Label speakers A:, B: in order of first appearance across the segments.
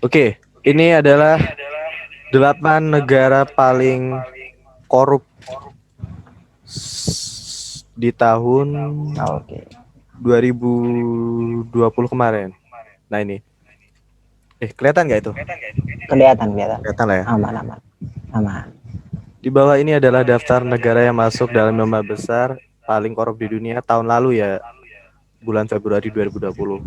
A: Oke, ini adalah 8 negara paling korup di tahun
B: Oke.
A: 2020 kemarin. Nah ini, kelihatan nggak itu?
B: Kelihatan, kelihatan.
A: Kelihatan lah ya.
B: Aman, aman. Aman.
A: Di bawah ini adalah daftar negara yang masuk dalam 5 besar paling korup di dunia tahun lalu ya, bulan Februari 2020.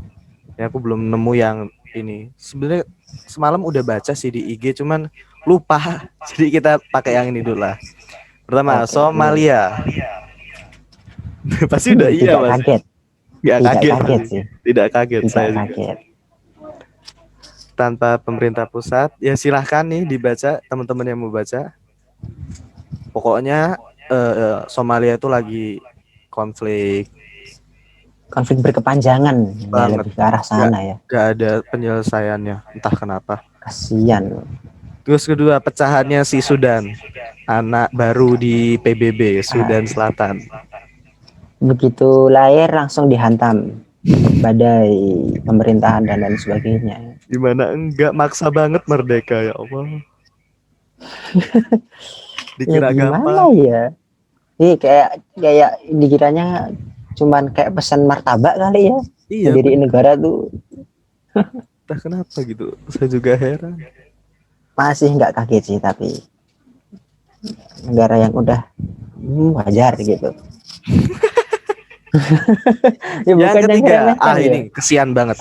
A: Ya aku belum nemu yang ini. Sebenarnya semalam udah baca sih di IG, cuman lupa. Jadi kita pakai yang ini dulu lah. Pertama,
B: Oke, boleh.
A: Somalia. Pasti udah iya
B: Tidak
A: pasti.
B: kaget.
A: Nggak
B: Tidak
A: kaget
B: kaget
A: pasti.
B: sih.
A: Tidak kaget
B: Tidak
A: saya juga.
B: kaget.
A: Tanpa pemerintah pusat, ya silahkan nih dibaca teman-teman yang mau baca. Pokoknya Somalia itu lagi konflik
B: Konflik berkepanjangan ya,
A: banget.
B: lebih ke arah
A: Nggak,
B: sana ya.
A: nggak ada penyelesaiannya, entah kenapa.
B: Kasihan.
A: Terus kedua, pecahannya si Sudan, anak baru di PBB,
B: Ah,
A: Sudan Selatan.
B: begitu lahir langsung dihantam badai pemerintahan dan lain sebagainya.
A: Gimana enggak, maksa banget merdeka, ya Allah.
B: Ya
A: Dikira
B: gimana
A: gampang.
B: ya? Ini kayak kayak dikiranya cuman kayak pesan martabak kali ya.
A: Iya
B: Mendiriin
A: bener,
B: negara tuh
A: entah kenapa gitu. Saya juga heran.
B: masih nggak kaget sih, tapi negara yang udah wajar gitu. Ya
A: Yang
B: bukan yang
A: ketiga,
B: meremehkan ya.
A: ini kesian banget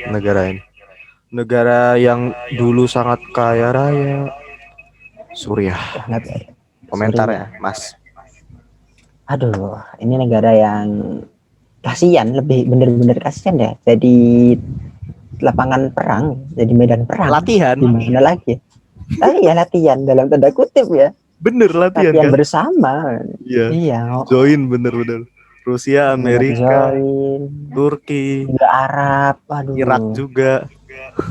A: negara ini. Negara yang dulu sangat kaya raya, Suriah.
B: Wah, nggak Suriah.
A: Komentarnya, Mas.
B: Aduh, ini negara yang kasihan, lebih bener-bener kasihan ya. Jadi lapangan perang, jadi medan perang.
A: Latihan,
B: Gimana lagi? Tapi ya latihan dalam tanda kutip ya.
A: bener latihan
B: Latihan
A: kan?
B: bersama.
A: Iya,
B: Iya,
A: join bener-bener. Rusia, Amerika,
B: ngejoin
A: Turki,
B: juga Arab.
A: Irak
B: Aduh.
A: juga.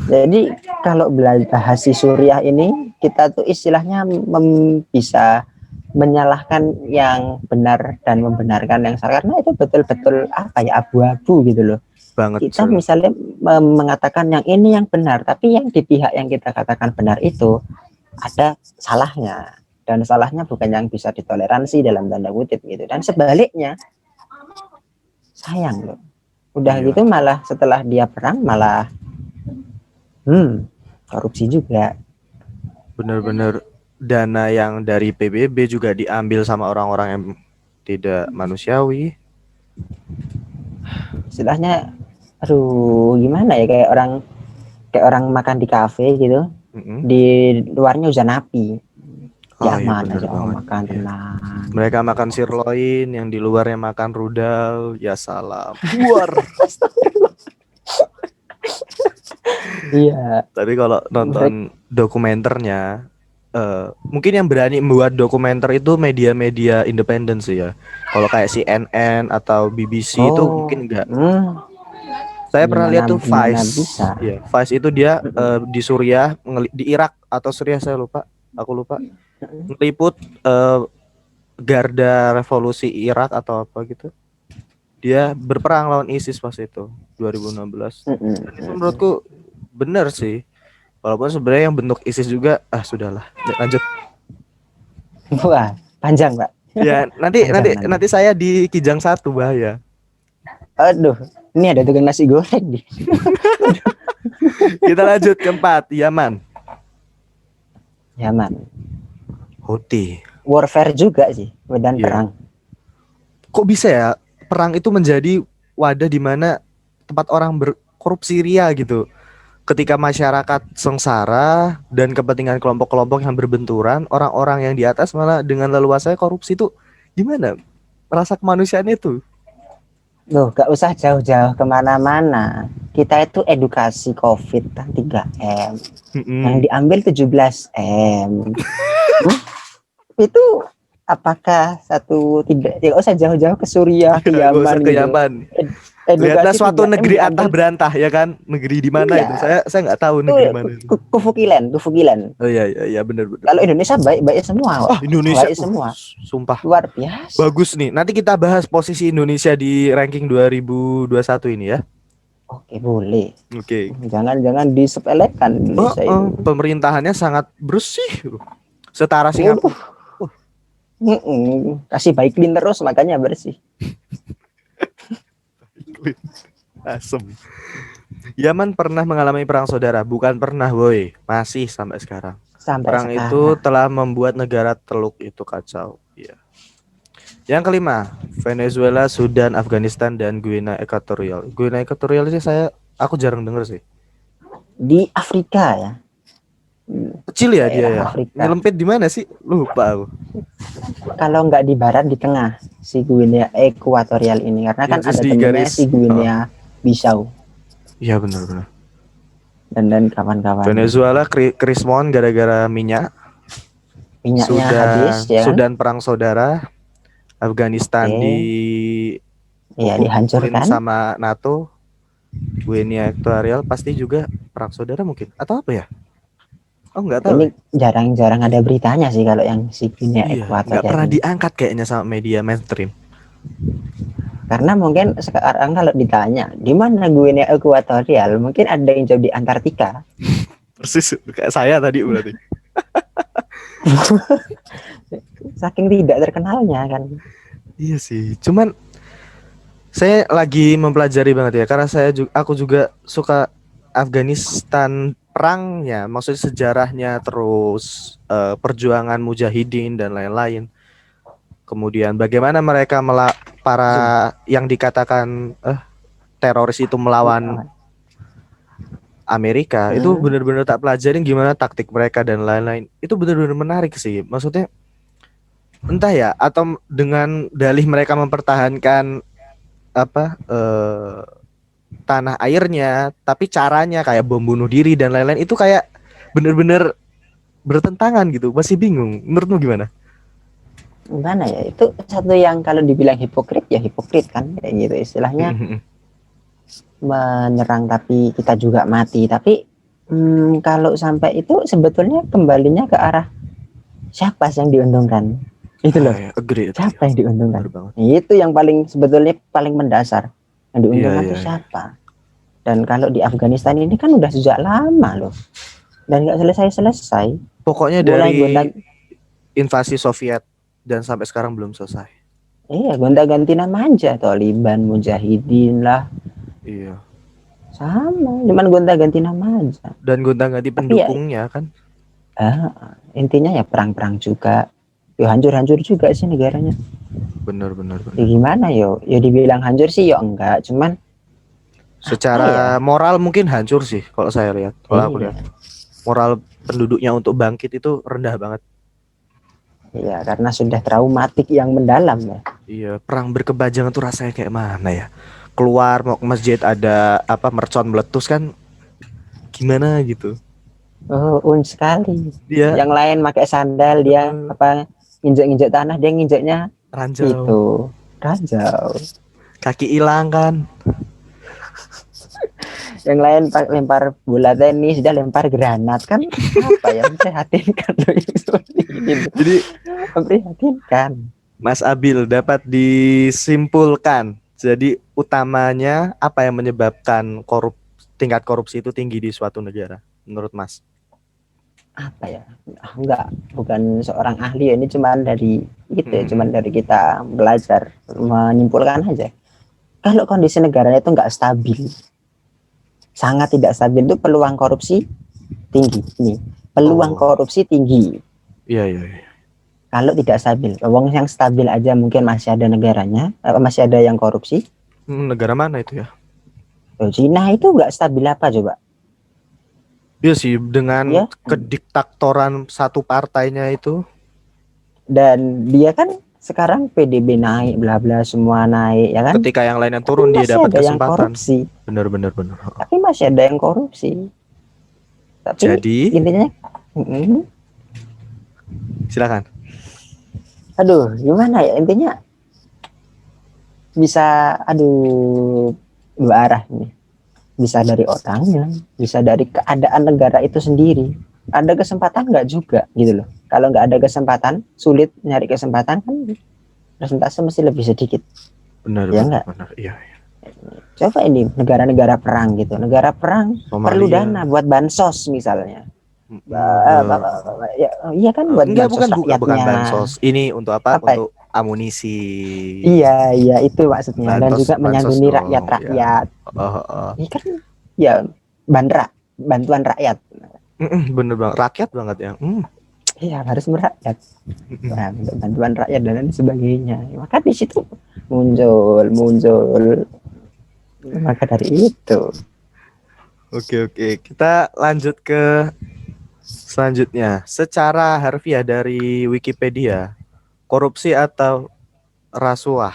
B: Jadi kalau bahas si Suriah ini, kita tuh istilahnya bisa menyalahkan yang benar dan membenarkan yang salah, karena itu betul-betul apa ya, abu-abu gitu loh.
A: Banget,
B: Kita
A: Cel.
B: misalnya mengatakan yang ini yang benar, tapi yang di pihak yang kita katakan benar itu ada salahnya, dan salahnya bukan yang bisa ditoleransi dalam tanda kutip gitu. Dan sebaliknya, sayang loh, udah
A: Iya,
B: gitu malah setelah dia perang malah korupsi juga.
A: bener-bener dana yang dari PBB juga diambil sama orang-orang yang tidak manusiawi.
B: Istilahnya aduh gimana ya, kayak orang makan di kafe gitu,
A: Mm-mm.
B: di luarnya hujan api,
A: Oh iya
B: nyaman
A: bener
B: aja, oh
A: banget.
B: makan
A: Iya.
B: tenang.
A: Mereka makan sirloin, yang di luarnya makan rudal. Ya salam. Buar.
B: Iya,
A: Tapi kalau
B: mereka
A: nonton dokumenternya, mungkin yang berani membuat dokumenter itu media-media independen sih ya. Kalau kayak CNN atau BBC itu
B: oh
A: mungkin enggak.
B: hmm,
A: Saya pernah
B: gimana
A: lihat tuh
B: gimana
A: Vice.
B: bisa.
A: Ya, Vice itu dia di Suriah, di Irak atau Suriah saya lupa. Aku lupa. Ngeliput Garda Revolusi Irak atau apa gitu. Dia berperang lawan ISIS pas itu 2016. Dan itu menurutku benar sih. Walaupun sebenarnya yang bentuk ISIS juga sudahlah. Lanjut.
B: Wah, panjang Pak.
A: Ya, nanti
B: Panjang
A: nanti
B: nanti.
A: nanti saya di Kijang satu bahaya.
B: Aduh, ini ada tukang nasi goreng nih.
A: Kita lanjut keempat, Yaman.
B: Yaman.
A: Houthi.
B: Warfare juga sih, medan
A: Iya.
B: perang.
A: Kok bisa ya perang itu menjadi wadah di mana tempat orang berkorupsi ria gitu. Ketika masyarakat sengsara dan kepentingan kelompok-kelompok yang berbenturan, orang-orang yang di atas malah dengan leluasanya korupsi itu gimana? Rasa kemanusiaan itu.
B: Loh, gak usah jauh-jauh kemana-mana. Kita itu edukasi COVID kan 3M. Yang
A: Mm-mm.
B: diambil 17M. Itu apakah satu tidak, ya gak usah jauh-jauh ke Suriah, ke
A: Gak
B: Yaman
A: usah ke
B: gitu.
A: Yaman. Lihatlah
B: Edukasi
A: suatu
B: 3M
A: negeri antah
B: diambil.
A: berantah ya kan? Negeri di mana itu?
B: Iya,
A: Saya nggak tahu
B: itu
A: negeri mana itu.
B: Kufukilen, Kufukilen.
A: Oh iya iya iya benar benar.
B: Kalau Indonesia baik-baik semua kok.
A: Indonesia,
B: Baik semua.
A: sumpah
B: Luar biasa.
A: bagus nih. Nanti kita bahas posisi Indonesia di ranking 2021 ini ya.
B: Oke, boleh.
A: Oke.
B: Jangan disepelekan Indonesia ini.
A: Pemerintahannya sangat bersih, setara
B: Waduh,
A: Singapura. Oh,
B: kasih baik clean terus makanya bersih.
A: asem. Yaman pernah mengalami perang saudara, bukan pernah, boy, masih sampai sekarang.
B: Sampai
A: Perang itu
B: sekarang.
A: telah membuat negara Teluk itu kacau. Iya. Yang kelima, Venezuela, Sudan, Afghanistan, dan Guinea Ekuatorial. Guinea Ekuatorial sih aku jarang denger sih.
B: Di Afrika ya.
A: Kecil ya dia
B: Daerah
A: ya.
B: Afrika.
A: Nyelempit di mana sih? Lupa aku.
B: Kalau nggak di barat, di tengah si Guinea Ekuatorial ini, karena kan
A: Just
B: ada
A: di
B: temennya si
A: garis.
B: Guinea Bissau
A: Iya benar-benar.
B: dan kawan-kawan.
A: Venezuela krismon gara-gara minyak.
B: Minyaknya habis
A: Sudan,
B: ya kan.
A: Sudan perang saudara. Afghanistan
B: Oke, ya
A: dipukulin
B: dihancurkan.
A: sama NATO. Guinea Ekuatorial pasti juga perang saudara mungkin. Atau apa ya? Oh nggak tahu
B: Ini
A: deh.
B: jarang-jarang ada beritanya sih kalau yang si Guinea
A: Iya, nggak
B: Ekuatorial
A: pernah
B: ini.
A: diangkat kayaknya sama media mainstream.
B: Karena mungkin sekarang kalau ditanya di mana Guinea Ekuatorial, mungkin ada yang jawab di Antartika.
A: Persis kayak saya tadi berarti.
B: Saking tidak terkenalnya kan.
A: Iya sih. Cuman saya lagi mempelajari banget ya karena aku juga suka Afghanistan perangnya, maksudnya sejarahnya terus perjuangan mujahidin dan lain-lain. Kemudian bagaimana mereka para yang dikatakan teroris itu melawan Amerika itu benar-benar tak pelajarin gimana taktik mereka dan lain-lain. Itu benar-benar menarik sih. Maksudnya entah ya atau dengan dalih mereka mempertahankan tanah airnya, tapi caranya kayak bom bunuh diri dan lain-lain itu kayak bener-bener bertentangan gitu. Masih bingung. Menurutmu gimana?
B: Gimana ya, itu satu yang kalau dibilang hipokrit ya hipokrit kan, kayak gitu istilahnya, menyerang tapi kita juga mati. Tapi kalau sampai itu sebetulnya kembalinya ke arah siapa yang diuntungkan itu loh.
A: Agree.
B: Siapa yang diuntungkan, itu yang paling sebetulnya paling mendasar. Yang diuntungkan itu siapa. Dan kalau di Afghanistan ini kan udah sejak lama loh dan nggak selesai.
A: Pokoknya dari invasi Soviet dan sampai sekarang belum selesai.
B: Iya, gonta-ganti nama aja, Taliban, Mujahidin lah.
A: Iya.
B: Sama, cuman gonta-ganti nama aja.
A: Dan gonta-ganti pendukungnya ya, kan.
B: Intinya ya perang-perang juga. Ya hancur-hancur juga sih negaranya.
A: Benar.
B: Ya gimana yo? Ya dibilang hancur sih ya enggak, cuman
A: secara moral mungkin hancur sih kalau saya lihat. Kalau aku lihat. Moral penduduknya untuk bangkit itu rendah banget.
B: Iya, karena sudah traumatik yang mendalam ya.
A: Iya, perang berkepanjangan tuh rasanya kayak mana ya? Keluar mau ke masjid ada mercon meletus kan gimana gitu.
B: Sekali.
A: Dia
B: yang lain pakai sandal, dia nginjek-nginjek tanah, dia nginjeknya
A: ranjau.
B: Itu ranjau.
A: Kaki hilang kan.
B: Yang lain lempar bola tenis, dia lempar granat kan. Apa ya, memprihatinkan loh ini. Jadi memprihatinkan.
A: Mas Abil, dapat disimpulkan jadi utamanya apa yang menyebabkan tingkat korupsi itu tinggi di suatu negara menurut Mas?
B: Apa ya, bukan seorang ahli ya, ini cuman dari cuman dari kita belajar menyimpulkan aja. Kalau kondisi negaranya itu nggak stabil, sangat tidak stabil, itu peluang korupsi tinggi. Peluang korupsi tinggi.
A: Iya.
B: Kalau tidak stabil, uang yang stabil aja mungkin masih ada negaranya, masih ada yang korupsi.
A: Negara mana itu ya?
B: Cina itu nggak stabil apa coba?
A: Iya sih, dengan kediktatoran satu partainya itu.
B: Dan dia kan sekarang PDB naik, bla bla semua naik ya kan.
A: Ketika yang lainnya turun dia dapat kesempatan. Benar.
B: Tapi masih ada yang korupsi. Tapi
A: jadi
B: intinya
A: silakan.
B: Aduh, gimana ya, intinya bisa dua arah nih. Bisa dari orangnya, bisa dari keadaan negara itu sendiri. Ada kesempatan nggak juga gitu loh. Kalau nggak ada kesempatan, sulit nyari kesempatan kan, persentase mesti lebih sedikit.
A: Benar.
B: Ya enggak?
A: Benar. Iya.
B: Coba ini negara-negara perang gitu, negara perang perlu dana
A: Somalia.
B: buat bansos misalnya. Ya, iya kan buat
A: Enggak,
B: bansos
A: bukan
B: rakyatnya.
A: bansos. Ini untuk apa?
B: Apa?
A: Untuk amunisi.
B: Iya, iya itu maksudnya. Dan
A: Bansos,
B: juga
A: bansos
B: menyantuni
A: dong. Ya.
B: rakyat-rakyat.
A: Oh, oh.
B: Ini kan ya bandra, bantuan rakyat.
A: Bener banget. Rakyat banget ya.
B: Iya harus merakyat. Nah, untuk bantuan rakyat dan lain sebagainya. Maka di situ muncul, muncul. Maka dari itu,
A: Oke, oke. Kita lanjut ke selanjutnya. Secara harfiah dari Wikipedia, korupsi atau rasuah,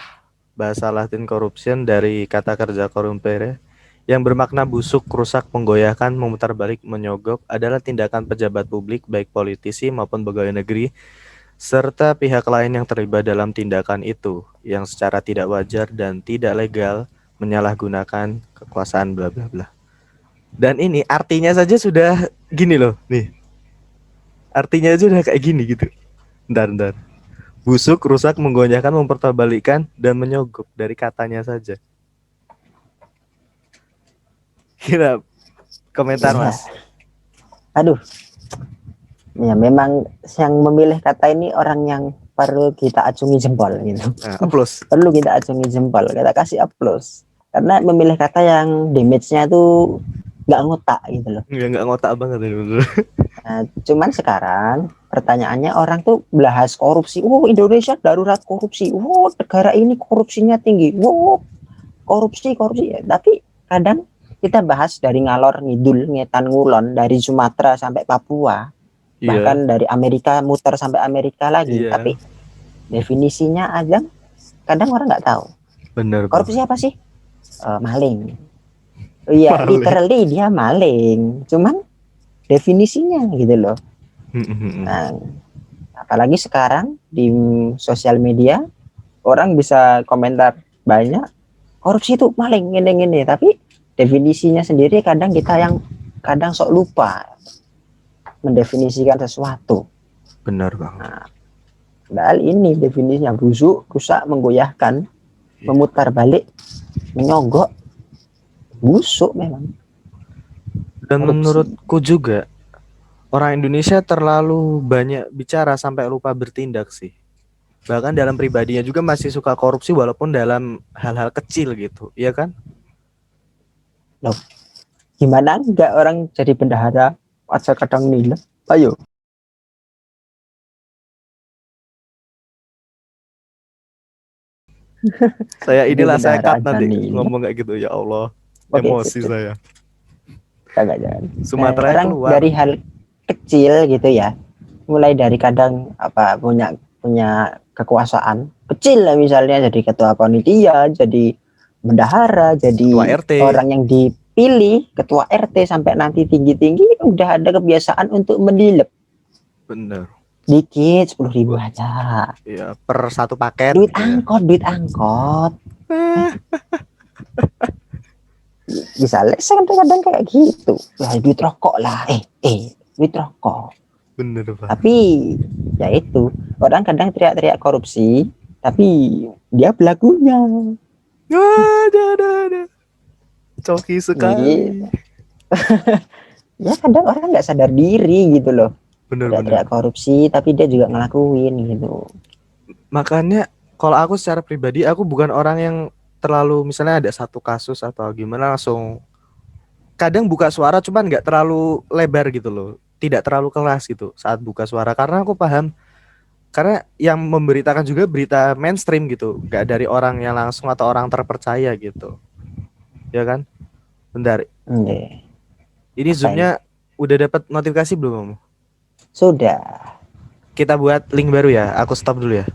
A: bahasa Latin corruption dari kata kerja corrumpere, yang bermakna busuk, rusak, menggoyahkan, memutarbalik, menyogok, adalah tindakan pejabat publik, baik politisi maupun pegawai negeri, serta pihak lain yang terlibat dalam tindakan itu, yang secara tidak wajar dan tidak legal menyalahgunakan kekuasaan bla bla bla. Dan ini artinya saja sudah gini loh, nih. Artinya aja udah kayak gini gitu. Bentar, bentar. Busuk, rusak, menggoyahkan, mempertabalikkan, dan menyogok dari katanya saja. Kira komentar
B: ya,
A: mas.
B: aduh, ya memang yang memilih kata ini orang yang perlu kita acungi jempol gitu.
A: Nah, plus.
B: Perlu kita acungi jempol, kita kasih aplaus. Karena memilih kata yang damage-nya tuh nggak ngotak gitu loh.
A: Nggak ngotak banget ini bener.
B: Nah, cuman sekarang pertanyaannya orang tuh bahas korupsi. Indonesia darurat korupsi. Negara ini korupsinya tinggi. Korupsi, korupsi. Ya, tapi kadang kita bahas dari ngalor ngidul, ngetan ngulon dari Sumatera sampai Papua,
A: Iya,
B: bahkan dari Amerika muter sampai Amerika lagi.
A: iya,
B: Tapi definisinya aja kadang orang nggak tahu.
A: bener
B: Korupsi
A: banget.
B: apa sih? Maling. Iya,
A: Maling.
B: literally dia maling. Cuman definisinya gitu loh. Nah, apalagi sekarang di sosial media orang bisa komentar banyak korupsi itu maling ini, tapi definisinya sendiri kadang kita yang kadang sok lupa mendefinisikan sesuatu.
A: Bener banget.
B: Nah, padahal ini definisinya busuk, rusak, menggoyahkan,
A: Iya.
B: memutar balik, menyogok, busuk memang
A: Dan
B: korupsi.
A: menurutku juga orang Indonesia terlalu banyak bicara sampai lupa bertindak sih. Bahkan dalam pribadinya juga masih suka korupsi walaupun dalam hal-hal kecil gitu, iya kan?
B: Loh, gimana enggak orang jadi bendahara aja kadang nilai? Ayo. Jadi
A: Inilah saya
B: bendahara
A: cut
B: aja
A: nanti
B: nilai.
A: ngomong kayak gitu ya Allah.
B: Oke,
A: Emosi
B: sudah.
A: saya.
B: Jangan. Nah,
A: Sumateranya
B: orang
A: keluar.
B: dari hal kecil gitu ya, mulai dari kadang apa punya punya kekuasaan kecil lah, misalnya jadi ketua panitia, jadi bendahara,
A: Ketua
B: jadi
A: RT.
B: orang yang dipilih ketua RT sampai nanti tinggi-tinggi udah ada kebiasaan untuk menilep
A: Bener.
B: dikit 10.000 aja,
A: Iya, per satu paket
B: duit
A: gitu ya.
B: angkot, duit angkot. Eh, misalnya saya kadang-kadang kayak gitu lah, duit rokok lah, duit rokok.
A: Bener banget.
B: Tapi ya itu, orang kadang teriak-teriak korupsi tapi dia pelakunya.
A: Ada. Coki
B: Jadi
A: sekali.
B: ya kadang orang nggak sadar diri gitu loh,
A: Bener-bener.
B: teriak-teriak korupsi tapi dia juga ngelakuin gitu.
A: Makanya kalau aku secara pribadi aku bukan orang yang terlalu misalnya ada satu kasus atau gimana langsung kadang buka suara cuman nggak terlalu lebar gitu loh. Tidak terlalu keras gitu saat buka suara karena aku paham karena yang memberitakan juga berita mainstream gitu, nggak dari orang yang langsung atau orang terpercaya gitu. Ya kan? Bentar. Ini
B: Apa ini?
A: zoomnya udah dapat notifikasi belum, Om?
B: Sudah.
A: Kita buat link baru ya. Aku stop dulu ya.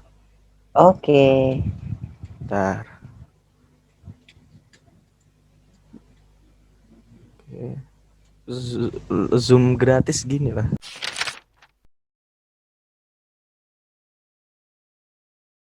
B: Oke.
A: Bentar. Zoom gratis gini lah.